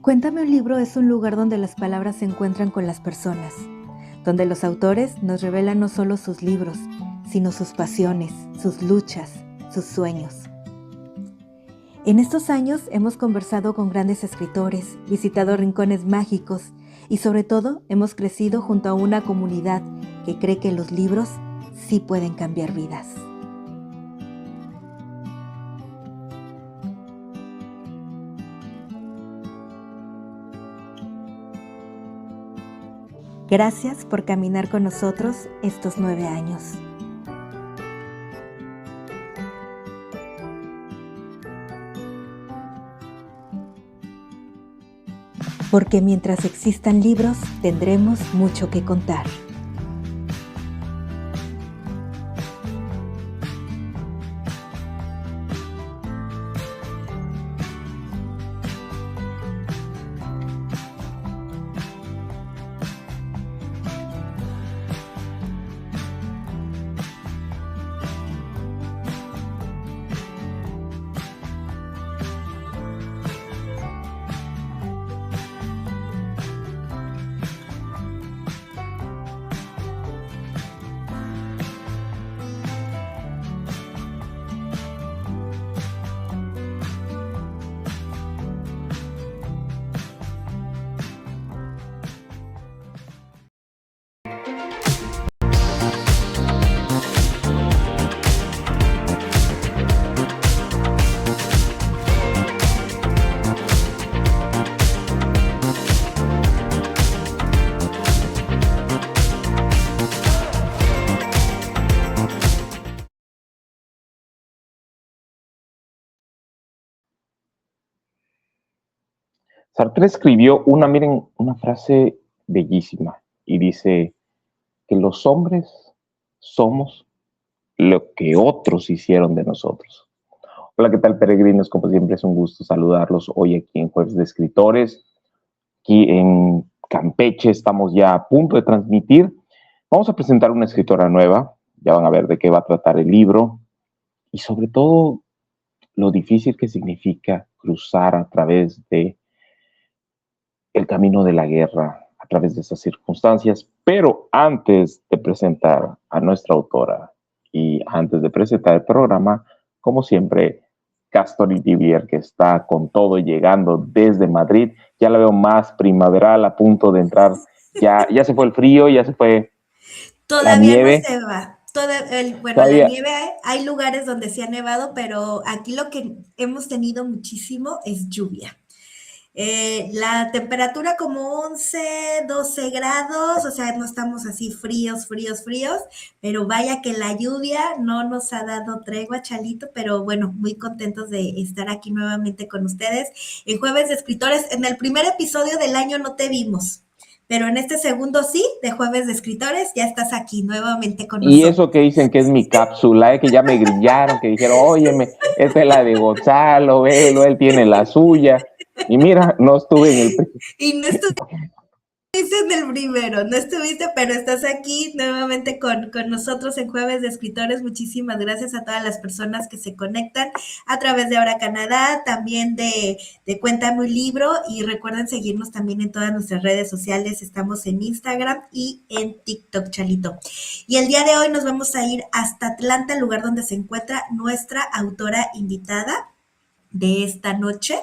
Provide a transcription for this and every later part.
Cuéntame un libro es un lugar donde las palabras se encuentran con las personas, donde los autores nos revelan no solo sus libros, sino sus pasiones, sus luchas, sus sueños. En estos años hemos conversado con grandes escritores, visitado rincones mágicos y sobre todo hemos crecido junto a una comunidad que cree que los libros sí pueden cambiar vidas. Gracias por caminar con nosotros estos 9 años. Porque mientras existan libros, tendremos mucho que contar. Sartre escribió miren, una frase bellísima y dice que los hombres somos lo que otros hicieron de nosotros. Hola, ¿qué tal, peregrinos? Como siempre es un gusto saludarlos hoy aquí en Jueves de Escritores. Aquí en Campeche estamos ya a punto de transmitir. Vamos a presentar una escritora nueva, ya van a ver de qué va a tratar el libro y sobre todo lo difícil que significa cruzar a través de el camino de la guerra, a través de esas circunstancias. Pero antes de presentar a nuestra autora y antes de presentar el programa, como siempre, Castor Divier, que está con todo llegando desde Madrid. Ya la veo más primaveral, a punto de entrar. Ya se fue el frío, ya se fue la Todavía no nieve. se va. La Todavía. nieve hay lugares donde sí ha nevado, pero aquí lo que hemos tenido muchísimo es lluvia. La temperatura como 11, 12 grados, o sea, no estamos así fríos, pero vaya que la lluvia no nos ha dado tregua, Chalito, pero bueno, muy contentos de estar aquí nuevamente con ustedes en Jueves de Escritores. En el primer episodio del año no te vimos, pero en este segundo sí, de Jueves de Escritores, ya estás aquí nuevamente con Y nosotros. eso que dicen que es mi cápsula, que ya me grillaron, que dijeron, óyeme, esta es la de Gonzalo, velo, él tiene la suya. Y mira, no estuve en el... Y no estuviste en el primero, no estuviste, pero estás aquí nuevamente con nosotros en Jueves de Escritores. Muchísimas gracias a todas las personas que se conectan a través de Ahora Canadá, también de Cuéntame un Libro, y recuerden seguirnos también en todas nuestras redes sociales. Estamos en Instagram y en TikTok, Chalito. Y el día de hoy nos vamos a ir hasta Atlanta, el lugar donde se encuentra nuestra autora invitada de esta noche.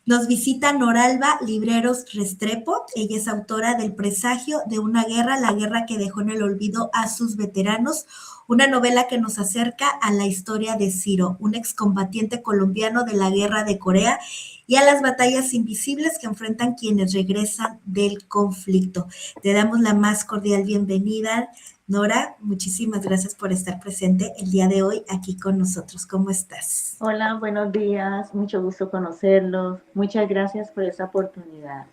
Nos visita Noralba Libreros Restrepo. Ella es autora del Presagio de una guerra, la guerra que dejó en el olvido a sus veteranos, una novela que nos acerca a la historia de Ciro, un excombatiente colombiano de la guerra de Corea, y a las batallas invisibles que enfrentan quienes regresan del conflicto. Te damos la más cordial bienvenida, Nora. Muchísimas gracias por estar presente el día de hoy aquí con nosotros. ¿Cómo estás? Hola, buenos días, mucho gusto conocerlos. Muchas gracias por esta oportunidad.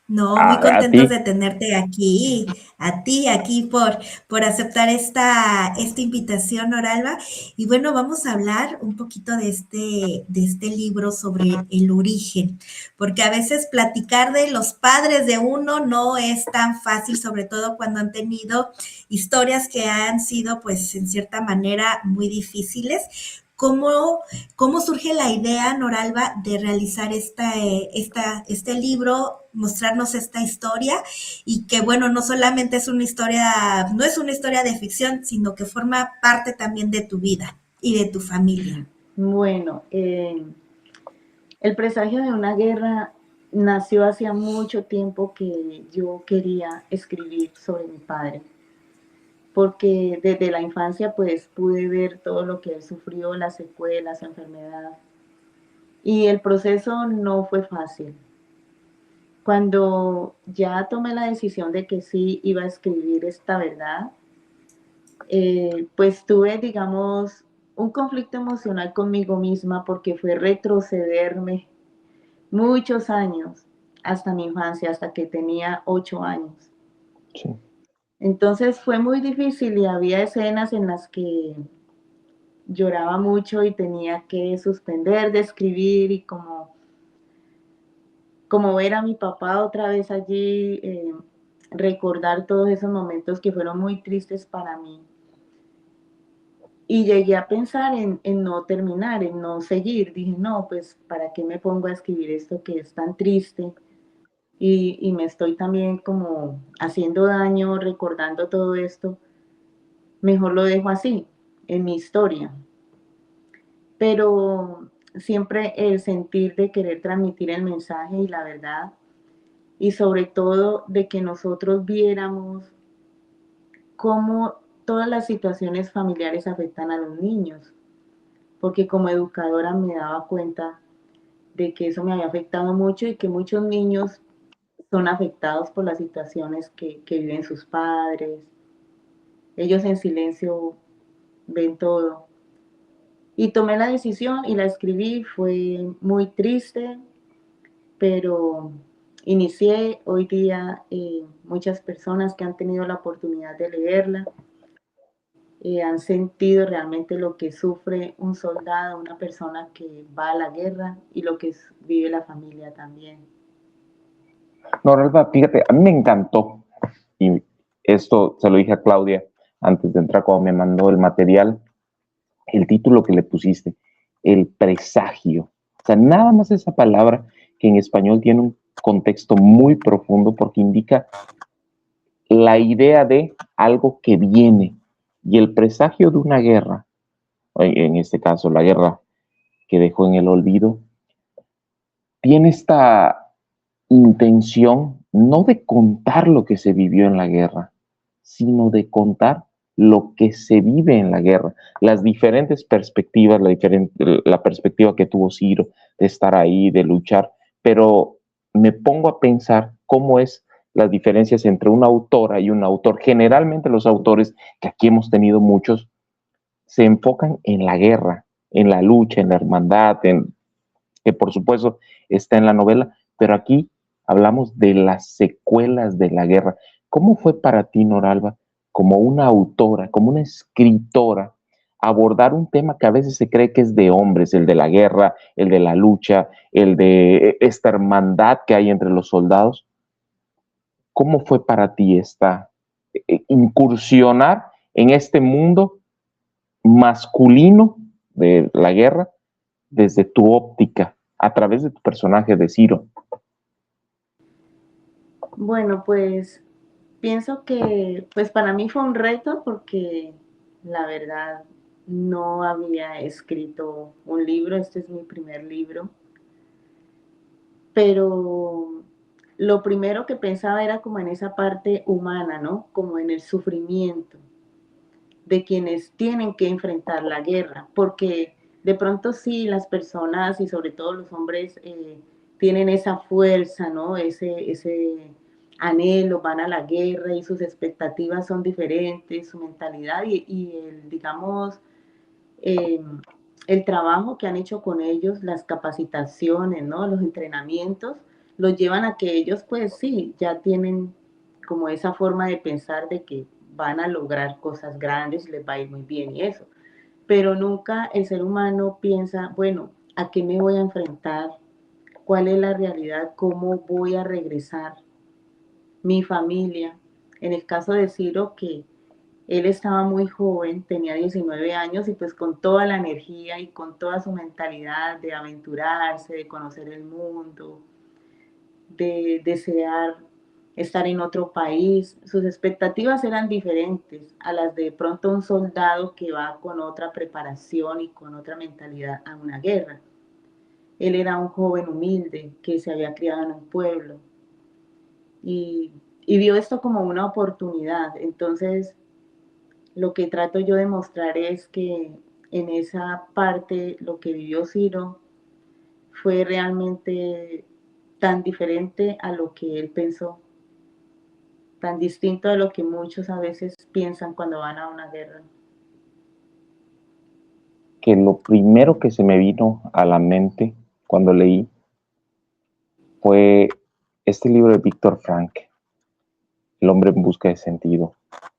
No, muy contentos de tenerte aquí, a ti, aquí por aceptar esta invitación, Noralba. Y bueno, vamos a hablar un poquito de este libro sobre el origen, porque a veces platicar de los padres de uno no es tan fácil, sobre todo cuando han tenido historias que han sido, pues, en cierta manera muy difíciles. ¿Cómo surge la idea, Noralba, de realizar este libro, mostrarnos esta historia? Y que, bueno, no solamente es una historia, no es una historia de ficción, sino que forma parte también de tu vida y de tu familia. Bueno, el presagio de una guerra nació hacía mucho tiempo que yo quería escribir sobre mi padre, porque desde la infancia pues pude ver todo lo que él sufrió, las secuelas, la enfermedad, y el proceso no fue fácil. Cuando ya tomé la decisión de que sí iba a escribir esta verdad, pues tuve, digamos, un conflicto emocional conmigo misma porque fue retrocederme muchos años hasta mi infancia, hasta que tenía 8 años. Sí. Entonces fue muy difícil y había escenas en las que lloraba mucho y tenía que suspender de escribir y como ver a mi papá otra vez allí, recordar todos esos momentos que fueron muy tristes para mí. Y llegué a pensar en no terminar, en no seguir. Dije, no, pues, ¿para qué me pongo a escribir esto que es tan triste? Y me estoy también como haciendo daño recordando todo esto. Mejor lo dejo así, en mi historia. Pero siempre el sentir de querer transmitir el mensaje y la verdad, y sobre todo de que nosotros viéramos cómo todas las situaciones familiares afectan a los niños, porque como educadora me daba cuenta de que eso me había afectado mucho y que muchos niños son afectados por las situaciones que viven sus padres. Ellos en silencio ven todo. Y tomé la decisión y la escribí, fue muy triste, pero inicié hoy día muchas personas que han tenido la oportunidad de leerla, han sentido realmente lo que sufre un soldado, una persona que va a la guerra y lo que vive la familia también. No, Ralfa, fíjate, a mí me encantó, y esto se lo dije a Claudia antes de entrar cuando me mandó el material, el título que le pusiste, el presagio. O sea, nada más esa palabra que en español tiene un contexto muy profundo porque indica la idea de algo que viene y el presagio de una guerra, en este caso la guerra que dejó en el olvido, tiene esta intención no de contar lo que se vivió en la guerra, sino de contar lo que se vive en la guerra, las diferentes perspectivas, la perspectiva que tuvo Ciro de estar ahí, de luchar, pero me pongo a pensar cómo es las diferencias entre una autora y un autor. Generalmente los autores, que aquí hemos tenido muchos, se enfocan en la guerra, en la lucha, en la hermandad, que por supuesto está en la novela, pero aquí hablamos de las secuelas de la guerra. ¿Cómo fue para ti, Noralba, como una autora, como una escritora, abordar un tema que a veces se cree que es de hombres, el de la guerra, el de la lucha, el de esta hermandad que hay entre los soldados? ¿Cómo fue para ti esta incursionar en este mundo masculino de la guerra desde tu óptica, a través de tu personaje de Ciro? Bueno, pues pienso que pues para mí fue un reto porque la verdad no había escrito un libro, este es mi primer libro, pero lo primero que pensaba era como en esa parte humana, ¿no? Como en el sufrimiento de quienes tienen que enfrentar la guerra, porque de pronto sí las personas y sobre todo los hombres tienen esa fuerza, ¿no? Ese anhelo, van a la guerra y sus expectativas son diferentes, su mentalidad y el, digamos, eh, el trabajo que han hecho con ellos, las capacitaciones, ¿no? Los entrenamientos, los llevan a que ellos, pues sí, ya tienen como esa forma de pensar de que van a lograr cosas grandes, les va a ir muy bien y eso. Pero nunca el ser humano piensa, bueno, ¿a qué me voy a enfrentar? ¿Cuál es la realidad? ¿Cómo voy a regresar? Mi familia. En el caso de Ciro, que Él estaba muy joven, tenía 19 años y pues con toda la energía y con toda su mentalidad de aventurarse, de conocer el mundo, de desear estar en otro país, sus expectativas eran diferentes a las de pronto un soldado que va con otra preparación y con otra mentalidad a una guerra. Él era un joven humilde que se había criado en un pueblo y vio esto como una oportunidad. Entonces, lo que trato yo de mostrar es que en esa parte lo que vivió Ciro fue realmente tan diferente a lo que él pensó, tan distinto a lo que muchos a veces piensan cuando van a una guerra. Que lo primero que se me vino a la mente cuando leí fue este libro de Víctor Frank, El hombre en busca de sentido.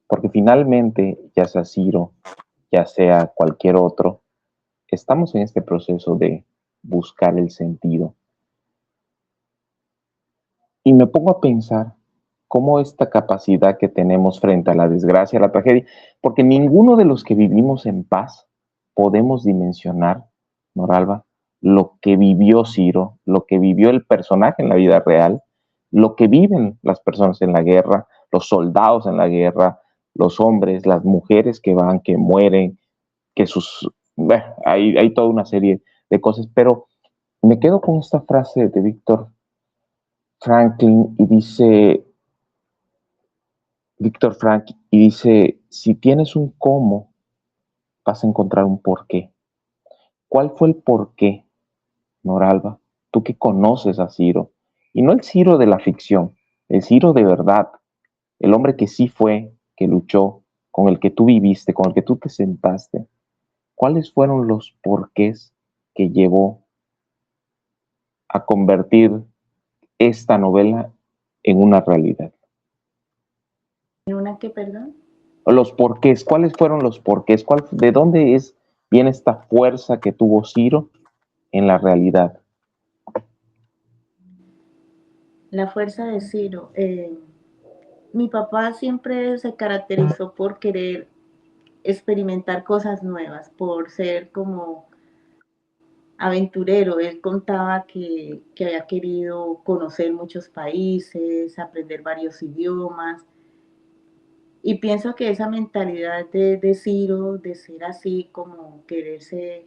Porque finalmente, ya sea Ciro, ya sea cualquier otro, estamos en este proceso de buscar el sentido. Y me pongo a pensar cómo esta capacidad que tenemos frente a la desgracia, a la tragedia, porque ninguno de los que vivimos en paz podemos dimensionar, Noralba, lo que vivió Ciro, lo que vivió el personaje en la vida real, lo que viven las personas en la guerra, los soldados en la guerra, los hombres, las mujeres que van, que mueren, que sus... hay toda una serie de cosas, pero me quedo con esta frase de Víctor Franklin y dice, Víctor Frank, y dice, si tienes un cómo, vas a encontrar un porqué. ¿Cuál fue el porqué, Noralba? Tú que conoces a Ciro, y no el Ciro de la ficción, el Ciro de verdad, el hombre que sí fue, que luchó, con el que tú viviste, con el que tú te sentaste. ¿Cuáles fueron los porqués que llevó a convertir esta novela en una realidad? ¿En una qué, perdón? Los porqués, ¿cuáles fueron los porqués? ¿De dónde viene esta fuerza que tuvo Ciro en la realidad? La fuerza de Ciro. Mi papá siempre se caracterizó por querer experimentar cosas nuevas, por ser como aventurero. Él contaba que había querido conocer muchos países, aprender varios idiomas. Y pienso que esa mentalidad de Ciro, de ser así, como quererse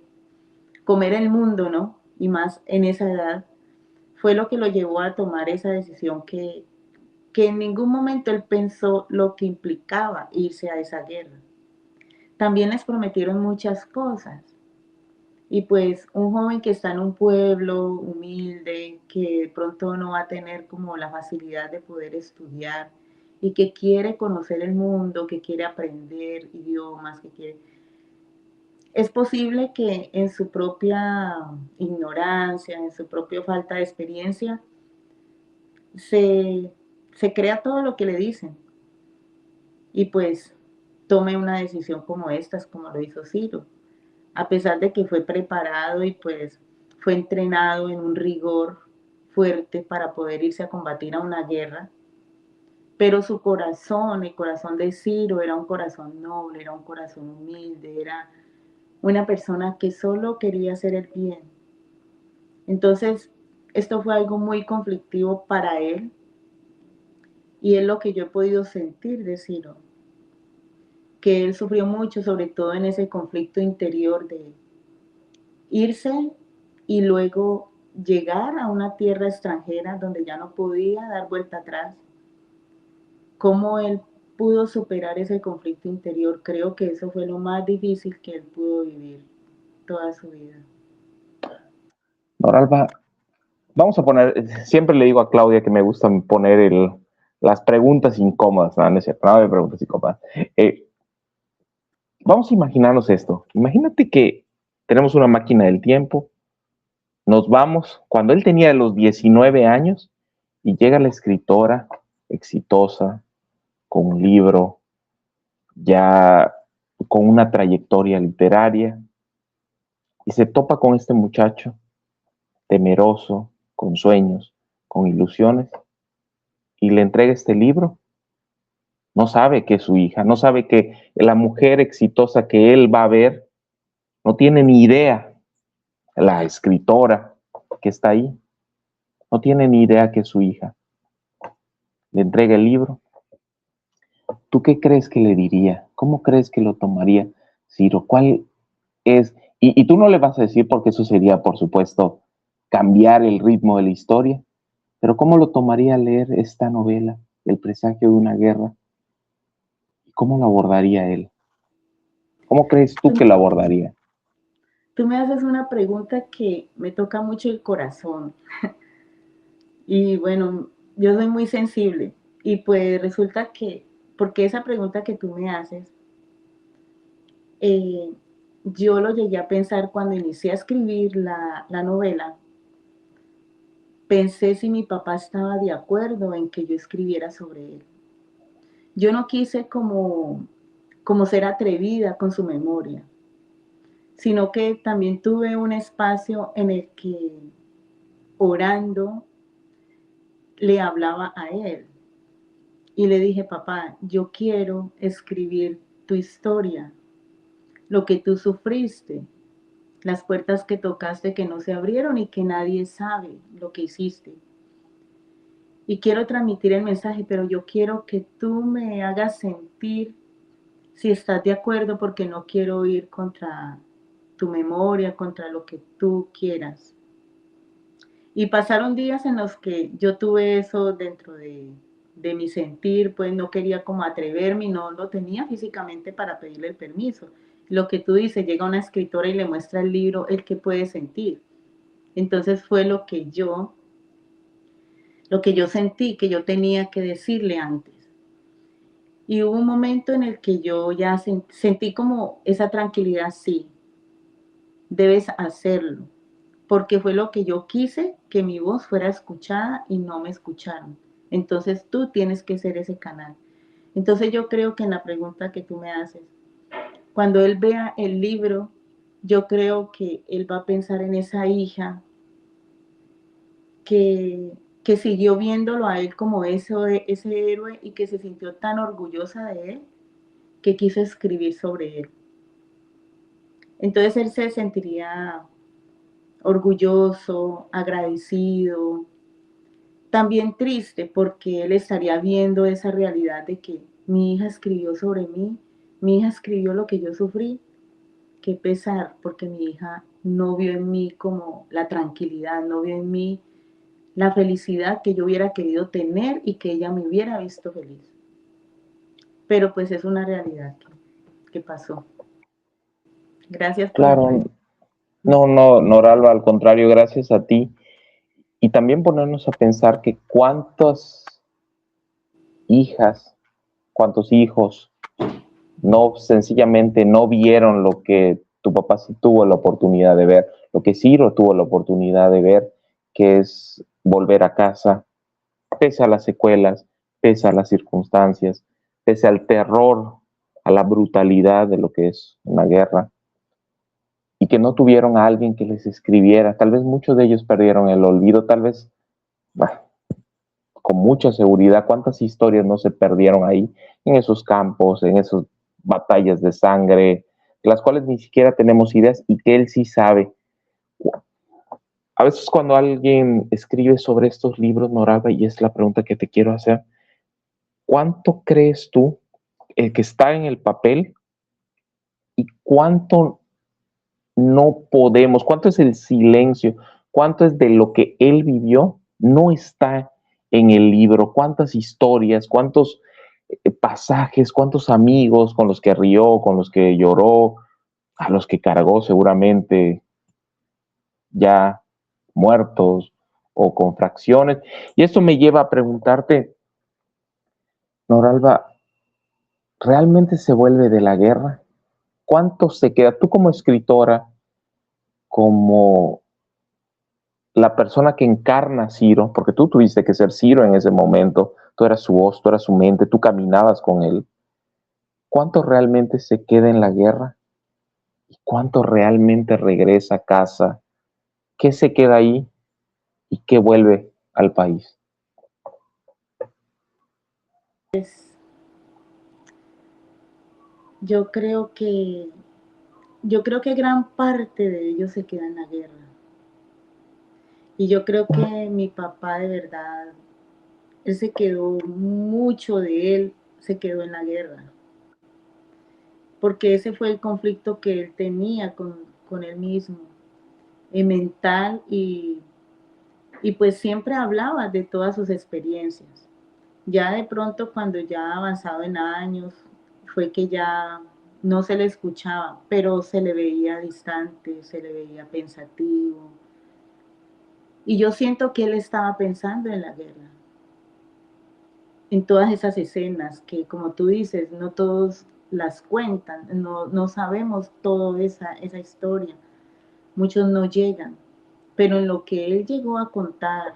comer el mundo, ¿no? Y más en esa edad, fue lo que lo llevó a tomar esa decisión que en ningún momento él pensó lo que implicaba irse a esa guerra. También les prometieron muchas cosas. Y pues un joven que está en un pueblo humilde, que de pronto no va a tener como la facilidad de poder estudiar y que quiere conocer el mundo, que quiere aprender idiomas, que quiere... Es posible que en su propia ignorancia, en su propia falta de experiencia, se, se crea todo lo que le dicen y pues tome una decisión como estas, como lo hizo Ciro, a pesar de que fue preparado y pues fue entrenado en un rigor fuerte para poder irse a combatir a una guerra, pero su corazón, el corazón de Ciro era un corazón noble, era un corazón humilde, era una persona que solo quería hacer el bien. Entonces, esto fue algo muy conflictivo para él y es lo que yo he podido sentir de Ciro, que él sufrió mucho, sobre todo en ese conflicto interior de irse y luego llegar a una tierra extranjera donde ya no podía dar vuelta atrás. Cómo él pudo superar ese conflicto interior, creo que eso fue lo más difícil que él pudo vivir toda su vida. Noralba, vamos a poner, siempre le digo a Claudia que me gusta poner las preguntas incómodas, no, no es cierto, no hay preguntas incómodas. Vamos a imaginarnos esto. Imagínate que tenemos una máquina del tiempo, nos vamos cuando él tenía los 19 años y llega la escritora exitosa, con un libro, ya con una trayectoria literaria, y se topa con este muchacho temeroso, con sueños, con ilusiones, y le entrega este libro no sabe que es su hija, no sabe que la mujer exitosa que él va a ver, no tiene ni idea, la escritora que está ahí, no tiene ni idea que es su hija. Le entrega el libro. ¿Tú qué crees que le diría? ¿Cómo crees que lo tomaría Ciro? ¿Cuál es? Y tú no le vas a decir porque eso sería, por supuesto, cambiar el ritmo de la historia, pero ¿cómo lo tomaría leer esta novela, El presagio de una guerra? ¿Cómo lo abordaría él? ¿Cómo crees tú que lo abordaría? Tú me haces una pregunta que me toca mucho el corazón. Y bueno, yo soy muy sensible. Y pues resulta que, porque esa pregunta que tú me haces, eh, yo lo llegué a pensar cuando inicié a escribir la novela. Pensé si mi papá estaba de acuerdo en que yo escribiera sobre él. Yo no quise como ser atrevida con su memoria, sino que también tuve un espacio en el que orando le hablaba a él y le dije, papá, yo quiero escribir tu historia, lo que tú sufriste, las puertas que tocaste que no se abrieron y que nadie sabe lo que hiciste. Y quiero transmitir el mensaje, pero yo quiero que tú me hagas sentir si estás de acuerdo, porque no quiero ir contra tu memoria, contra lo que tú quieras. Y pasaron días en los que yo tuve eso dentro de mi sentir, pues no quería como atreverme y no lo tenía físicamente para pedirle el permiso. Lo que tú dices, llega una escritora y le muestra el libro, el que puede sentir. Entonces fue lo que yo sentí, que yo tenía que decirle antes. Y hubo un momento en el que yo ya sentí como esa tranquilidad, sí, debes hacerlo, porque fue lo que yo quise, que mi voz fuera escuchada y no me escucharon. Entonces tú tienes que ser ese canal. Entonces yo creo que en la pregunta que tú me haces, cuando él vea el libro, yo creo que él va a pensar en esa hija que siguió viéndolo a él como ese héroe y que se sintió tan orgullosa de él que quiso escribir sobre él. Entonces él se sentiría orgulloso, agradecido, también triste porque él estaría viendo esa realidad de que mi hija escribió sobre mí, mi hija escribió lo que yo sufrí, qué pesar porque mi hija no vio en mí como la tranquilidad, no vio en mí la felicidad que yo hubiera querido tener y que ella me hubiera visto feliz. Pero pues es una realidad que pasó. Gracias por la Claro, pregunta. no, Noralba, al contrario, gracias a ti. Y también ponernos a pensar que cuántas hijas, cuántos hijos no sencillamente no vieron lo que tu papá sí tuvo la oportunidad de ver, lo que Ciro tuvo la oportunidad de ver, que es volver a casa, pese a las secuelas, pese a las circunstancias, pese al terror, a la brutalidad de lo que es una guerra, y que no tuvieron a alguien que les escribiera. Tal vez muchos de ellos perdieron el olvido, tal vez, bueno, con mucha seguridad, cuántas historias no se perdieron ahí, en esos campos, en esas batallas de sangre, de las cuales ni siquiera tenemos ideas y que él sí sabe. A veces cuando alguien escribe sobre estos libros, Noralba, y es la pregunta que te quiero hacer, ¿cuánto crees tú el que está en el papel y cuánto no podemos, cuánto es el silencio, cuánto es de lo que él vivió, no está en el libro, cuántas historias, cuántos pasajes, cuántos amigos con los que rió, con los que lloró, a los que cargó seguramente ya muertos o con fracciones. Y esto me lleva a preguntarte, Noralba, ¿realmente se vuelve de la guerra? ¿Cuánto se queda? Tú como escritora, como la persona que encarna a Ciro, porque tú tuviste que ser Ciro en ese momento, tú eras su voz, tú eras su mente, tú caminabas con él. ¿Cuánto realmente se queda en la guerra? ¿Y cuánto realmente regresa a casa? ¿Qué se queda ahí y qué vuelve al país? Yo creo que gran parte de ellos se queda en la guerra. Y yo creo que mi papá de verdad, él se quedó, mucho de él se quedó en la guerra. Porque ese fue el conflicto que él tenía con él mismo, mental, y pues siempre hablaba de todas sus experiencias. Ya de pronto, cuando ya avanzado en años, fue que ya no se le escuchaba, pero se le veía distante, se le veía pensativo. Y yo siento que él estaba pensando en la guerra, en todas esas escenas que, como tú dices, no todos las cuentan, no sabemos toda esa historia, muchos no llegan, pero en lo que él llegó a contar,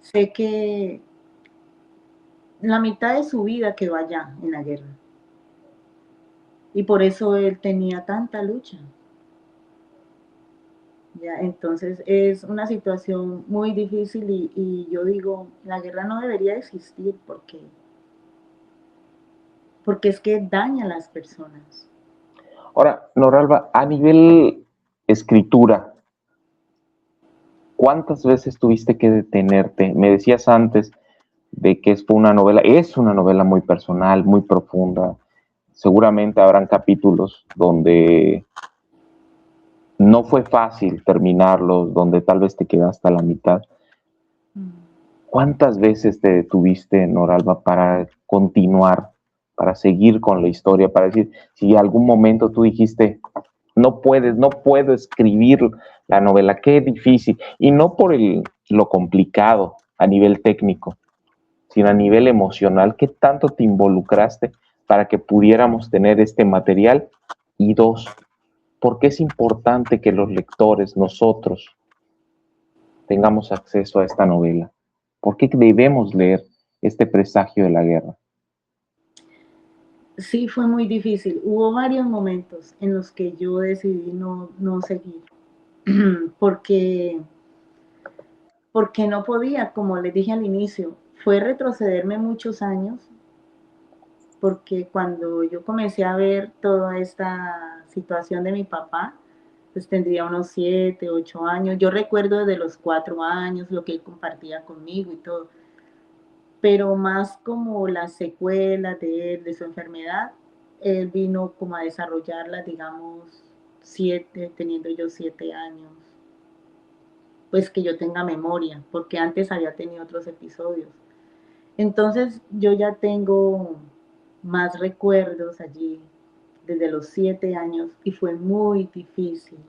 sé que la mitad de su vida quedó allá en la guerra. Y por eso él tenía tanta lucha. Ya, entonces es una situación muy difícil, y yo digo, la guerra no debería existir porque es que daña a las personas. Ahora, Noralba, a nivel escritura, ¿cuántas veces tuviste que detenerte? Me decías antes de que es una novela muy personal, muy profunda. Seguramente habrán capítulos donde no fue fácil terminarlos, donde tal vez te quedaste a la mitad. ¿Cuántas veces te detuviste, Noralba, para continuar, para seguir con la historia, para decir, si algún momento tú dijiste, no puedo escribir la novela, qué difícil, y no por lo complicado a nivel técnico, sino a nivel emocional, qué tanto te involucraste para que pudiéramos tener este material? Y dos, ¿por qué es importante que los lectores, nosotros, tengamos acceso a esta novela? ¿Por qué debemos leer este presagio de la guerra? Sí, fue muy difícil. Hubo varios momentos en los que yo decidí no seguir, porque no podía, como les dije al inicio, fue retrocederme muchos años, porque cuando yo comencé a ver toda esta situación de mi papá, pues tendría unos 7, 8 años. Yo recuerdo de los 4 años lo que él compartía conmigo y todo, pero más como las secuelas de él, de su enfermedad, él vino como a desarrollarlas, digamos, teniendo yo 7 años, pues que yo tenga memoria, porque antes había tenido otros episodios. Entonces yo ya tengo más recuerdos allí desde los 7 años, y fue muy difícil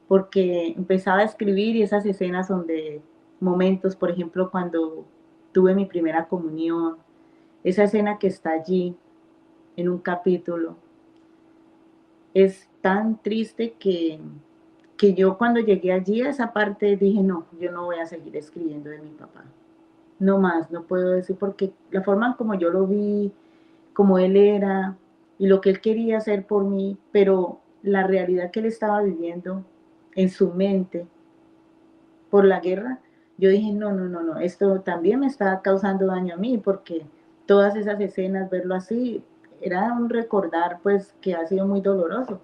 porque empezaba a escribir, y esas escenas son de momentos, por ejemplo, cuando tuve mi primera comunión, esa escena que está allí en un capítulo, es tan triste que yo, cuando llegué allí a esa parte, dije, no, yo no voy a seguir escribiendo de mi papá. No más, no puedo decir, porque la forma como yo lo vi, como él era y lo que él quería hacer por mí, pero la realidad que él estaba viviendo en su mente por la guerra, yo dije, no, esto también me está causando daño a mí, porque todas esas escenas, verlo así, era un recordar, pues, que ha sido muy doloroso.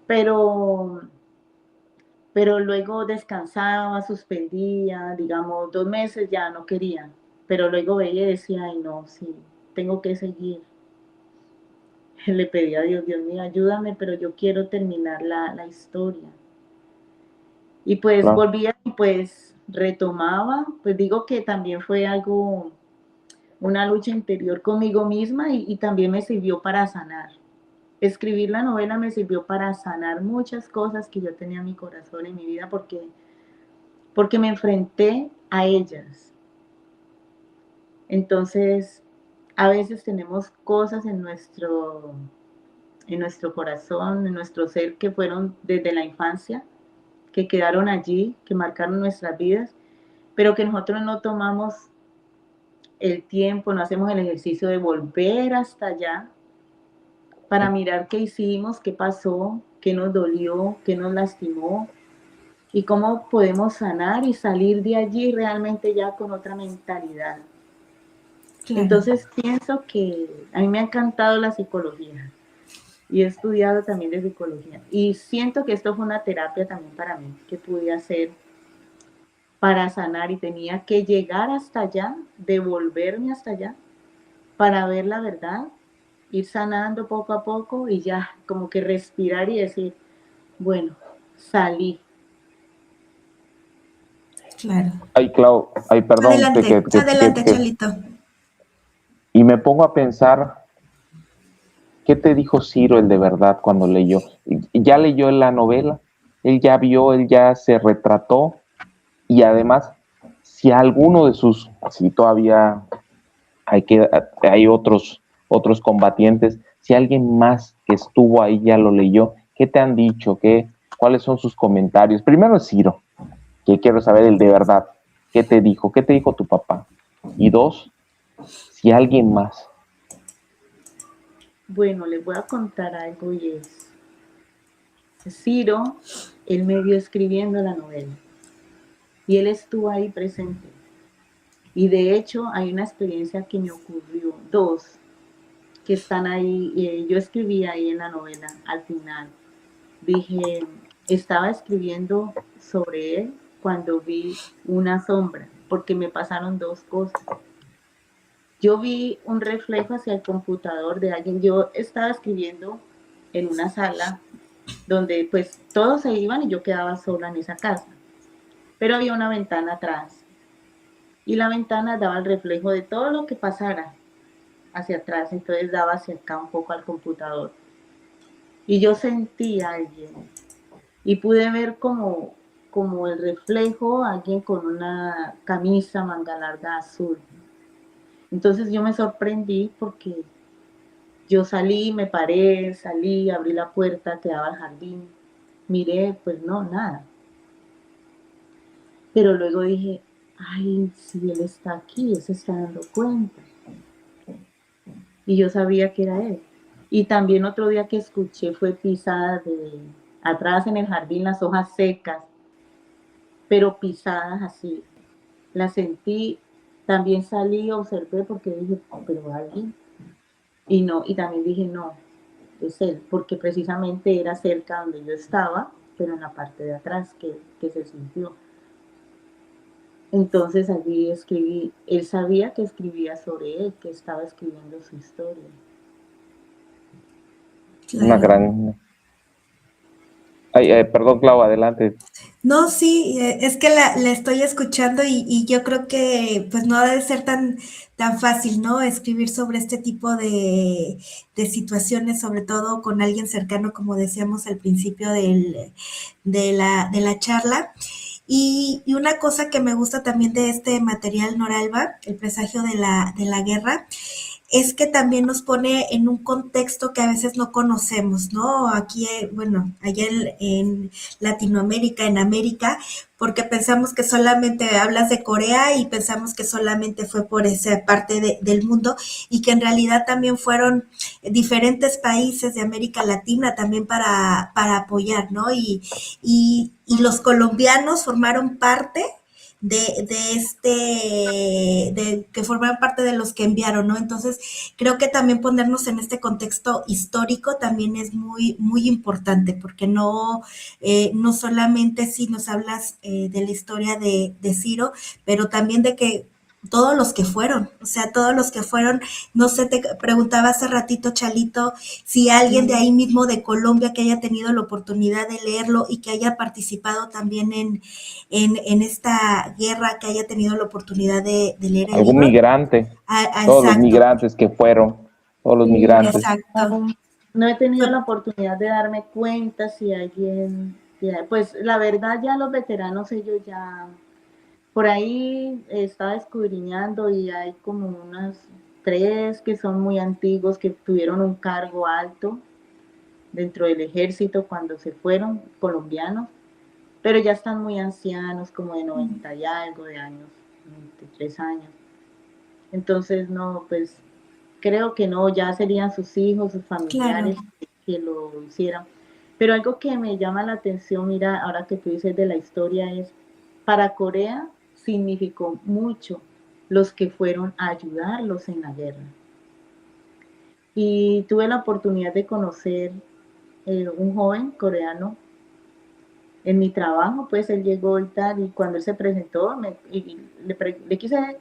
Pero luego descansaba, suspendía, digamos, 2 meses ya no quería, pero luego veía y decía, ay no, sí, tengo que seguir. Le pedí a Dios, Dios mío, ayúdame, pero yo quiero terminar la historia. Y pues Claro. volvía y pues retomaba, pues digo que también fue algo, una lucha interior conmigo misma, y también me sirvió para sanar. Escribir la novela me sirvió para sanar muchas cosas que yo tenía en mi corazón, en mi vida, porque me enfrenté a ellas. Entonces, a veces tenemos cosas en nuestro corazón, en nuestro ser, que fueron desde la infancia, que quedaron allí, que marcaron nuestras vidas, pero que nosotros no tomamos el tiempo, no hacemos el ejercicio de volver hasta allá para mirar qué hicimos, qué pasó, qué nos dolió, qué nos lastimó, y cómo podemos sanar y salir de allí realmente ya con otra mentalidad. Claro. Entonces pienso que a mí me ha encantado la psicología y he estudiado también de psicología y siento que esto fue una terapia también para mí que pude hacer para sanar y tenía que llegar hasta allá, devolverme hasta allá para ver la verdad, ir sanando poco a poco y ya como que respirar y decir, bueno, salí. Claro. Ay, Clau, ay, perdón, Adelante, adelante, Chalito. y me pongo a pensar, ¿qué te dijo Ciro el de verdad cuando leyó? Ya leyó la novela, él ya vio, él ya se retrató, y además, si alguno de sus, si todavía hay otros combatientes, si alguien más que estuvo ahí ya lo leyó, ¿qué te han dicho? ¿Cuáles son sus comentarios? Primero Ciro, que quiero saber el de verdad, ¿qué te dijo? ¿Qué te dijo tu papá? Y dos, si alguien más. Bueno, les voy a contar algo y es, Ciro, él me vio escribiendo la novela y él estuvo ahí presente. Y de hecho hay una experiencia que me ocurrió, dos, que están ahí, yo escribí ahí en la novela al final. Dije, estaba escribiendo sobre él cuando vi una sombra, porque me pasaron dos cosas. Yo vi un reflejo hacia el computador de alguien, yo estaba escribiendo en una sala donde pues todos se iban y yo quedaba sola en esa casa, pero había una ventana atrás y la ventana daba el reflejo de todo lo que pasara hacia atrás, entonces daba hacia acá un poco al computador. Y yo sentí a alguien y pude ver como el reflejo, alguien con una camisa manga larga azul. Entonces yo me sorprendí porque yo salí, me paré, salí, abrí la puerta que daba al jardín, miré, pues no, nada. Pero luego dije, ay, si él está aquí, él se está dando cuenta. Y yo sabía que era él. Y también otro día que escuché fue pisadas de atrás en el jardín, las hojas secas, pero pisadas así. Las sentí, también salí, observé porque dije, pero alguien. Y no, y también dije, no, es él, porque precisamente era cerca donde yo estaba, pero en la parte de atrás que se sintió. Entonces allí escribí, él sabía que escribía sobre él, que estaba escribiendo su historia. Una Claro. gran... Ay, perdón, Clau, adelante. No, sí, es que la estoy escuchando y yo creo que pues no ha de ser tan fácil, ¿no? Escribir sobre este tipo de situaciones, sobre todo con alguien cercano, como decíamos al principio de la charla. Y una cosa que me gusta también de este material, Noralba, el presagio de la guerra, es que también nos pone en un contexto que a veces no conocemos, ¿no? Aquí, bueno, allá en Latinoamérica, en América, porque pensamos que solamente hablas de Corea y pensamos que solamente fue por esa parte del mundo y que en realidad también fueron diferentes países de América Latina también para apoyar, ¿no? Y los colombianos formaron parte que forman parte de los que enviaron, ¿no? Entonces, creo que también ponernos en este contexto histórico también es muy, muy importante, porque no solamente si nos hablas de la historia de Ciro, pero también de que todos los que fueron, o sea, todos los que fueron, no sé, te preguntaba hace ratito, Chalito, si alguien de ahí mismo de Colombia que haya tenido la oportunidad de leerlo y que haya participado también en esta guerra, que haya tenido la oportunidad de leer el Algún libro. migrante, todos los Exacto, migrantes que fueron, todos los Sí, migrantes. exacto. no he tenido Fue- la oportunidad de darme cuenta si alguien, pues la verdad ya los veteranos ellos ya, por ahí estaba escudriñando y hay como unas tres que son muy antiguos que tuvieron un cargo alto dentro del ejército cuando se fueron, colombianos, pero ya están muy ancianos, como de 90 y algo de años, 93 años. Entonces, no, pues creo que no, ya serían sus hijos, sus Claro, familiares que lo hicieran. Pero algo que me llama la atención, mira, ahora que tú dices de la historia, es, para Corea significó mucho los que fueron a ayudarlos en la guerra. Y tuve la oportunidad de conocer un joven coreano en mi trabajo, pues él llegó y tal, y cuando él se presentó, le quise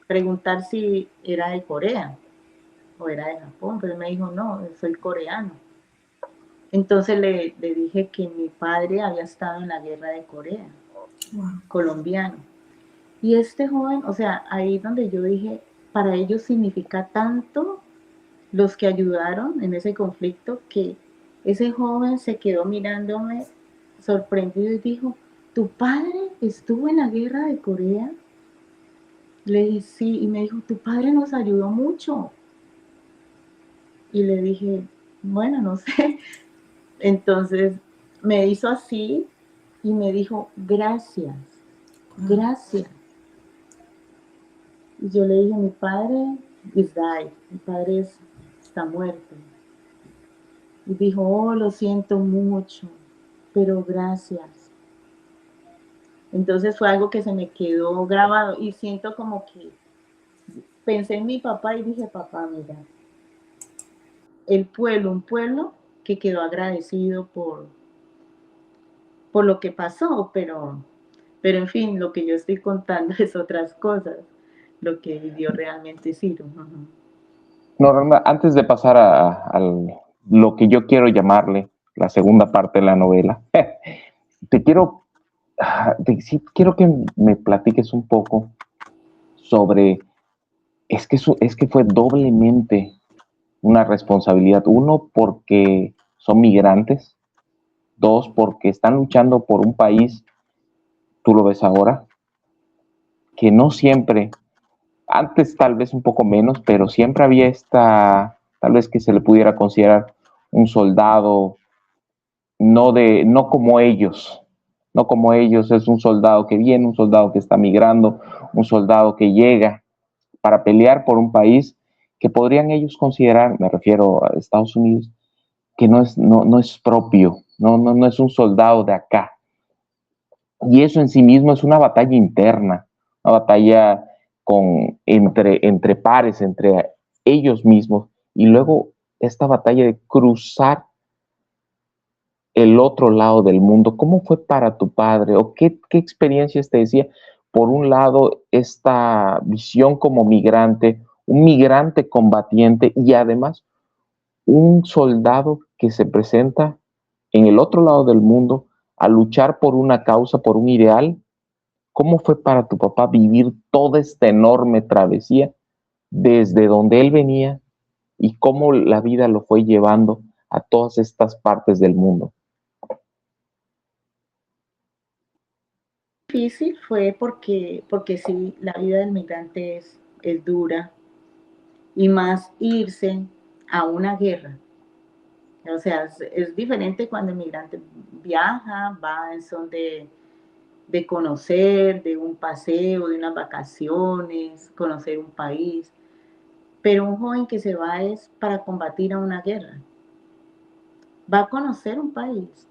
preguntar si era de Corea o era de Japón, pero él me dijo, no, soy coreano. Entonces le dije que mi padre había estado en la guerra de Corea, colombiano. Y este joven, o sea, ahí donde yo dije, para ellos significa tanto los que ayudaron en ese conflicto, que ese joven se quedó mirándome sorprendido y dijo, ¿tu padre estuvo en la guerra de Corea? Le dije, sí, y me dijo, tu padre nos ayudó mucho. Y le dije, bueno, no sé. Entonces me hizo así y me dijo, gracias, gracias. Y yo le dije, mi padre is died, mi padre está muerto. Y dijo, oh, lo siento mucho, pero gracias. Entonces fue algo que se me quedó grabado y siento como que pensé en mi papá y dije, papá, mira, un pueblo que quedó agradecido por lo que pasó, pero en fin, lo que yo estoy contando es otras cosas, lo que vivió realmente Ciro. No, Randa, antes de pasar a lo que yo quiero llamarle la segunda parte de la novela, sí quiero que me platiques un poco sobre, es que fue doblemente una responsabilidad. Uno, porque son migrantes. Dos, porque están luchando por un país, tú lo ves ahora, que no siempre, antes tal vez un poco menos, pero siempre había tal vez que se le pudiera considerar un soldado, no como ellos, no como ellos, es un soldado que viene, un soldado que está migrando, un soldado que llega para pelear por un país que podrían ellos considerar, me refiero a Estados Unidos, que no es propio, no es un soldado de acá. Y eso en sí mismo es una batalla interna, una batalla entre pares, entre ellos mismos, y luego esta batalla de cruzar el otro lado del mundo. ¿Cómo fue para tu padre? ¿O qué experiencias te decía? Por un lado, esta visión como migrante, un migrante combatiente y además un soldado que se presenta en el otro lado del mundo a luchar por una causa, por un ideal. ¿Cómo fue para tu papá vivir toda esta enorme travesía desde donde él venía y cómo la vida lo fue llevando a todas estas partes del mundo? Difícil fue porque sí, la vida del migrante es dura, y más irse a una guerra. O sea, es diferente cuando el migrante viaja, va en son de conocer, de un paseo, de unas vacaciones, conocer un país. Pero un joven que se va es para combatir a una guerra. Va a conocer un país,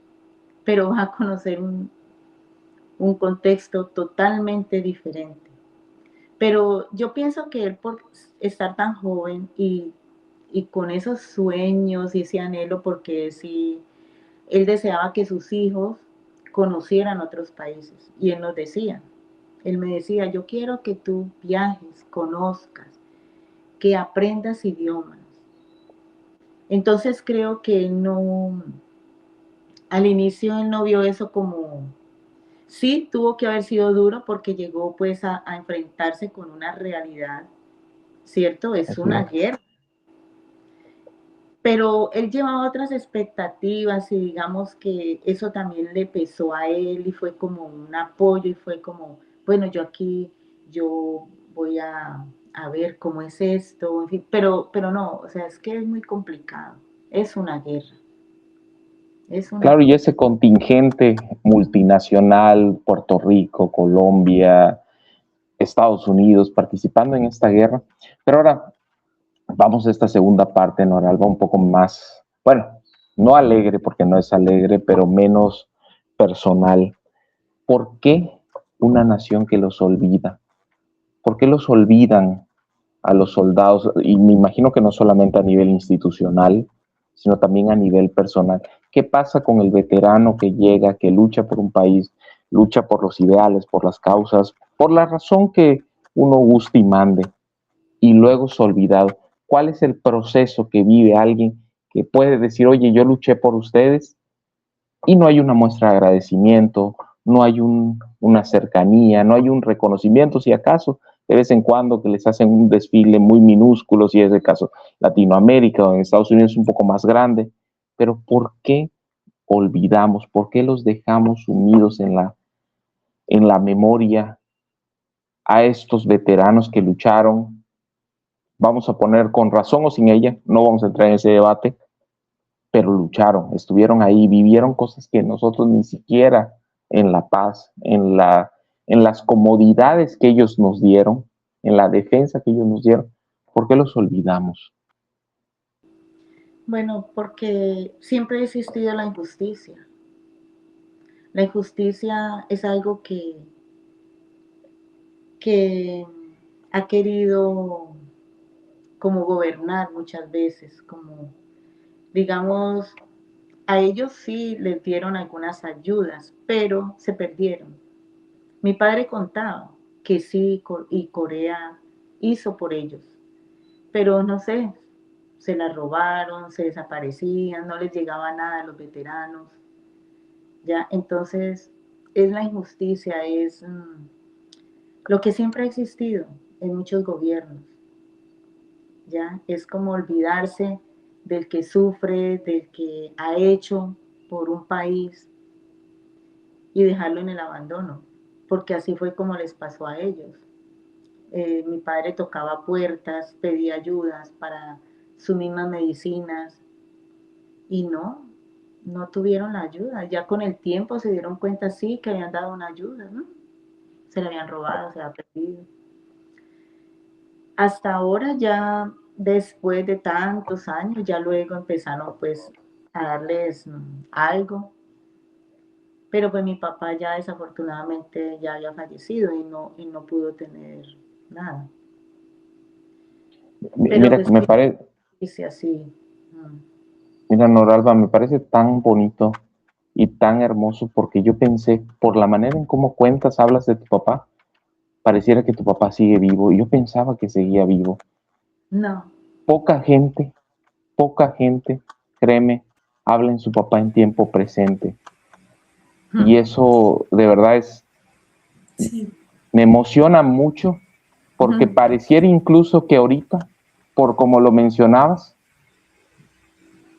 pero va a conocer un contexto totalmente diferente. Pero yo pienso que él, por estar tan joven y con esos sueños y ese anhelo, porque sí, él deseaba que sus hijos conocieran otros países. Y él me decía, yo quiero que tú viajes, conozcas, que aprendas idiomas. Entonces creo que no, al inicio él no vio eso como, sí, tuvo que haber sido duro porque llegó pues a enfrentarse con una realidad, ¿cierto? Es una guerra. Pero él llevaba otras expectativas y digamos que eso también le pesó a él y fue como un apoyo y fue como, bueno, yo voy a ver cómo es esto, en fin, pero no, o sea, es que es muy complicado, es una guerra. Claro, y ese contingente multinacional, Puerto Rico, Colombia, Estados Unidos, participando en esta guerra. Pero ahora vamos a esta segunda parte, Noralba, un poco más, bueno, no alegre, porque no es alegre, pero menos personal. ¿Por qué una nación que los olvida? ¿Por qué los olvidan a los soldados? Y me imagino que no solamente a nivel institucional, sino también a nivel personal. ¿Qué pasa con el veterano que llega, que lucha por un país, lucha por los ideales, por las causas, por la razón que uno guste y mande, y luego es olvidado? ¿Cuál es el proceso que vive alguien que puede decir, oye, yo luché por ustedes, y no hay una muestra de agradecimiento, no hay una cercanía, no hay un reconocimiento, si acaso, de vez en cuando que les hacen un desfile muy minúsculo, si es el caso Latinoamérica o en Estados Unidos es un poco más grande, pero ¿por qué olvidamos? ¿Por qué los dejamos sumidos en la memoria a estos veteranos que lucharon? Vamos a poner con razón o sin ella, no vamos a entrar en ese debate, pero lucharon, estuvieron ahí, vivieron cosas que nosotros ni siquiera en la paz, en las comodidades que ellos nos dieron, en la defensa que ellos nos dieron. ¿Por qué los olvidamos? Bueno, porque siempre ha existido la injusticia. La injusticia es algo que ha querido como gobernar muchas veces, como digamos, a ellos sí les dieron algunas ayudas, pero se perdieron. Mi padre contaba que sí y Corea hizo por ellos, pero no sé, se la robaron, se desaparecían, no les llegaba nada a los veteranos, ¿ya? Entonces, es la injusticia, es lo que siempre ha existido en muchos gobiernos, ¿ya? Es como olvidarse del que sufre, del que ha hecho por un país y dejarlo en el abandono, porque así fue como les pasó a ellos. Mi padre tocaba puertas, pedía ayudas para sus mismas medicinas y no tuvieron la ayuda. Ya con el tiempo se dieron cuenta, sí, que habían dado una ayuda, ¿no? Se la habían robado, se la habían perdido. Hasta ahora ya después de tantos años, ya luego empezaron pues a darles algo, pero pues mi papá ya desafortunadamente ya había fallecido y no pudo tener nada. Pero Mira, pues me parece, dice así. mm, mira, Noralba, me parece tan bonito y tan hermoso porque yo pensé, por la manera en cómo cuentas, hablas de tu papá, pareciera que tu papá sigue vivo y yo pensaba que seguía vivo. No. Poca gente, poca gente, créeme, habla en su papá en tiempo presente. Y eso de verdad Sí. me emociona mucho porque pareciera incluso que ahorita, por como lo mencionabas,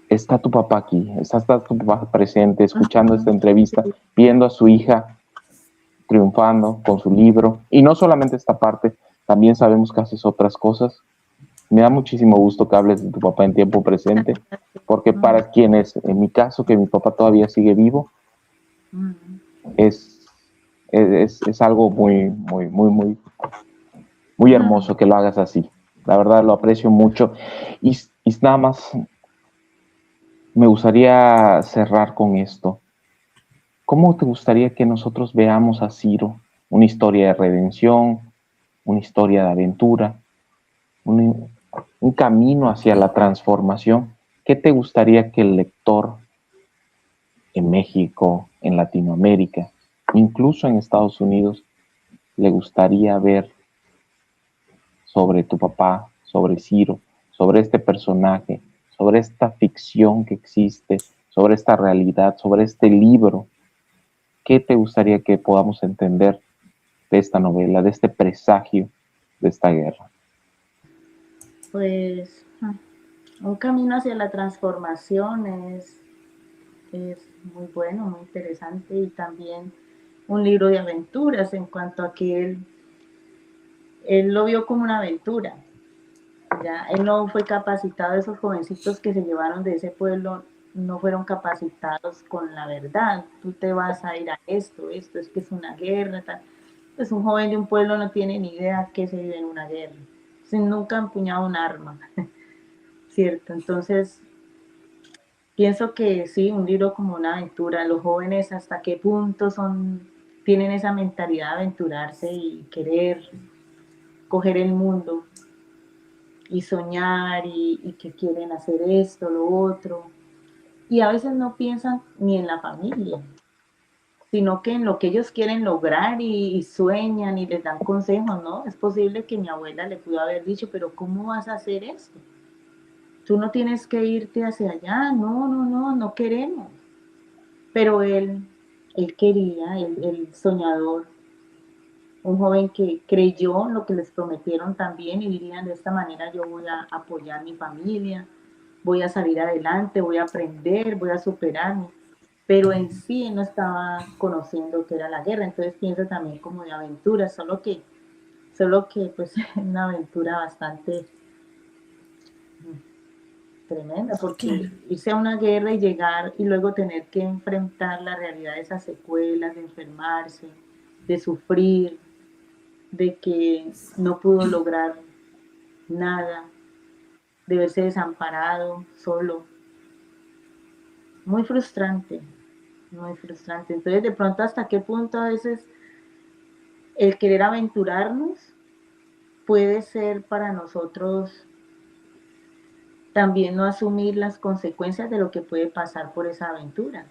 está tu papá aquí, está tu papá presente, escuchando esta entrevista, viendo a su hija triunfando con su libro. Y no solamente esta parte, también sabemos que haces otras cosas. Me da muchísimo gusto que hables de tu papá en tiempo presente, porque para quienes, en mi caso, que mi papá todavía sigue vivo, es, es algo muy hermoso que lo hagas así. La verdad lo aprecio mucho. Y nada más me gustaría cerrar con esto. ¿Cómo te gustaría que nosotros veamos a Ciro? Una historia de redención, una historia de aventura, un camino hacia la transformación. ¿Qué te gustaría que el lector en México, en Latinoamérica, incluso en Estados Unidos, le gustaría ver sobre tu papá, sobre Ciro, sobre este personaje, sobre esta ficción que existe, sobre esta realidad, sobre este libro? ¿Qué te gustaría que podamos entender de esta novela, de este presagio de esta guerra? Pues un camino hacia la transformación es muy bueno, muy interesante y también un libro de aventuras en cuanto a que él lo vio como una aventura. Ya, él no fue capacitado, esos jovencitos que se llevaron de ese pueblo no fueron capacitados con la verdad. Tú te vas a ir a esto es que es una guerra, tal. Pues un joven de un pueblo no tiene ni idea qué se vive en una guerra. Sin nunca ha empuñado un arma, ¿cierto? Entonces, pienso que sí, un libro como una aventura, los jóvenes hasta qué punto tienen esa mentalidad de aventurarse y querer coger el mundo y soñar y que quieren hacer esto, lo otro. Y a veces no piensan ni en la familia, sino que en lo que ellos quieren lograr y sueñan y les dan consejos, ¿no? Es posible que mi abuela le pudo haber dicho, pero ¿cómo vas a hacer esto? Tú no tienes que irte hacia allá, no queremos. Pero él quería, el soñador, un joven que creyó lo que les prometieron también y dirían de esta manera yo voy a apoyar a mi familia, voy a salir adelante, voy a aprender, voy a superarme. Pero en sí él no estaba conociendo qué era la guerra, entonces piensa también como de aventura, solo que pues es una aventura bastante tremenda, porque Claro. irse a una guerra y llegar y luego tener que enfrentar la realidad de esas secuelas, de enfermarse, de sufrir, de que no pudo lograr nada, de verse desamparado, solo. Muy frustrante, muy frustrante. Entonces, de pronto, ¿hasta qué punto a veces el querer aventurarnos puede ser para nosotros también no asumir las consecuencias de lo que puede pasar por esa aventura?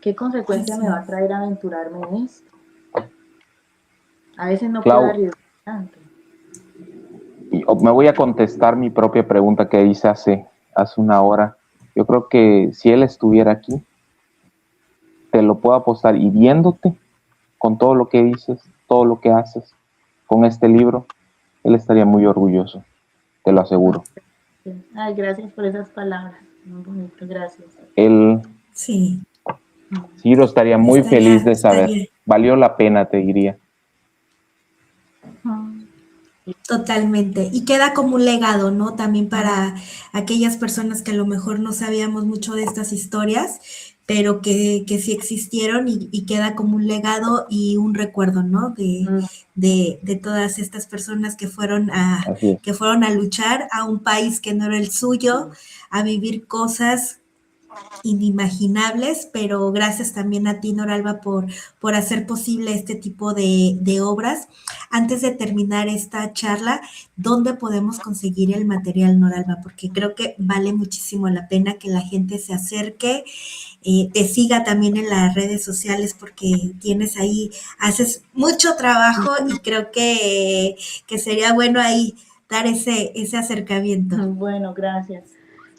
¿Qué consecuencia Así me va a es. traer aventurarme en esto? A veces no puedo Clau, arriesgar tanto. y me voy a contestar mi propia pregunta que hice hace una hora. Yo creo que si él estuviera aquí, te lo puedo apostar, y viéndote con todo lo que dices, todo lo que haces con este libro, él estaría muy orgulloso, te lo aseguro. Ay, gracias por esas palabras. Muy bonito, gracias. Él, Sí, Ciro, estaría muy feliz de saber. estaría Valió la pena, te diría. totalmente. Y queda como un legado, ¿no? También para aquellas personas que a lo mejor no sabíamos mucho de estas historias, pero que sí existieron y queda como un legado y un recuerdo, ¿no? De todas estas personas Así es. que fueron a luchar a un país que no era el suyo, a vivir cosas inimaginables, pero gracias también a ti, Noralba, por hacer posible este tipo de obras. Antes de terminar esta charla, ¿dónde podemos conseguir el material, Noralba? Porque creo que vale muchísimo la pena que la gente se acerque, te siga también en las redes sociales porque tienes ahí, haces mucho trabajo y creo que sería bueno ahí dar ese acercamiento. Bueno, gracias.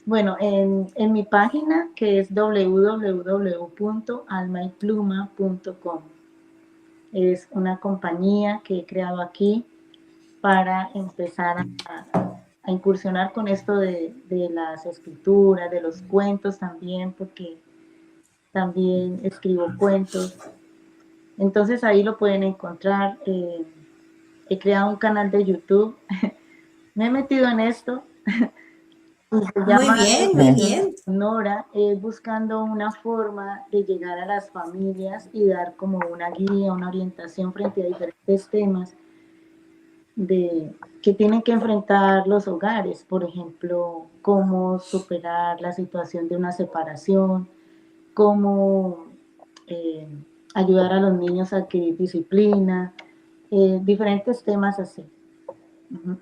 Bueno, en mi página, que es www.almaypluma.com, es una compañía que he creado aquí para empezar a incursionar con esto de las escrituras, de los cuentos también, porque también escribo cuentos. Entonces ahí lo pueden encontrar. He creado un canal de YouTube. Me he metido en esto. Se llama Muy bien. Nora, buscando una forma de llegar a las familias y dar como una guía, una orientación frente a diferentes temas que tienen que enfrentar los hogares. Por ejemplo, cómo superar la situación de una separación, cómo eh, ayudar a los niños a adquirir disciplina, diferentes temas así.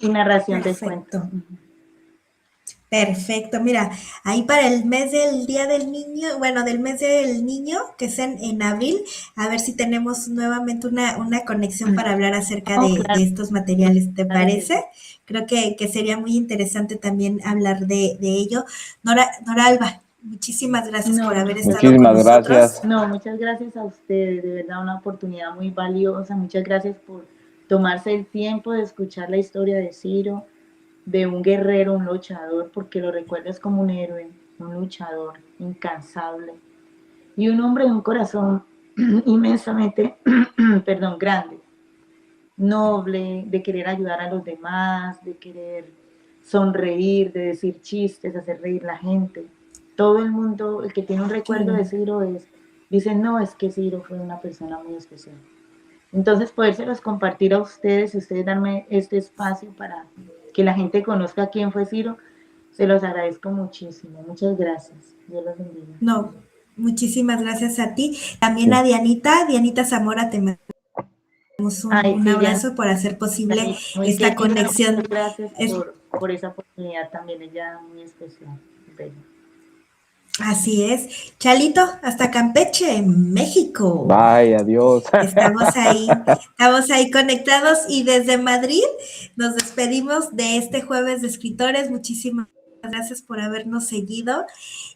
Y narración de cuentos. Perfecto. Perfecto, mira, ahí para el mes del Día del Niño, bueno, del mes del niño, que es en abril, a ver si tenemos nuevamente una conexión para hablar acerca Oh, claro, de estos materiales, ¿te claro que parece? sí. Creo que sería muy interesante también hablar de ello. Nora Alba, muchísimas gracias por No, haber estado con Muchísimas nosotros. gracias. no, muchas gracias a ustedes, de verdad una oportunidad muy valiosa. Muchas gracias por tomarse el tiempo de escuchar la historia de Ciro, de un guerrero, un luchador, porque lo recuerdas como un héroe, un luchador incansable y un hombre de un corazón inmensamente, perdón, grande, noble, de querer ayudar a los demás, de querer sonreír, de decir chistes, hacer reír a la gente. Todo el mundo, el que tiene un recuerdo Claro. de Ciro dice, no, es que Ciro fue una persona muy especial. Entonces, podérselos compartir a ustedes y ustedes darme este espacio para que la gente conozca quién fue Ciro, se los agradezco muchísimo. Muchas gracias. Dios los bendiga. No, muchísimas gracias a ti. También Sí. a Dianita Zamora te un abrazo por hacer posible esta conexión. Muchas gracias por esa oportunidad también, ella muy especial. Bella. Así es. Chalito, hasta Campeche, México. Bye, adiós. Estamos ahí conectados y desde Madrid nos despedimos de este jueves de escritores. Muchísimas gracias por habernos seguido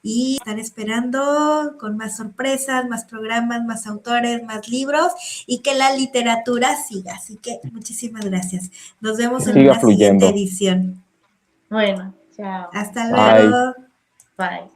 y estar esperando con más sorpresas, más programas, más autores, más libros y que la literatura siga. Así que muchísimas gracias. Nos vemos en Siga una fluyendo. siguiente edición. Bueno, chao. Hasta Bye. luego. Bye.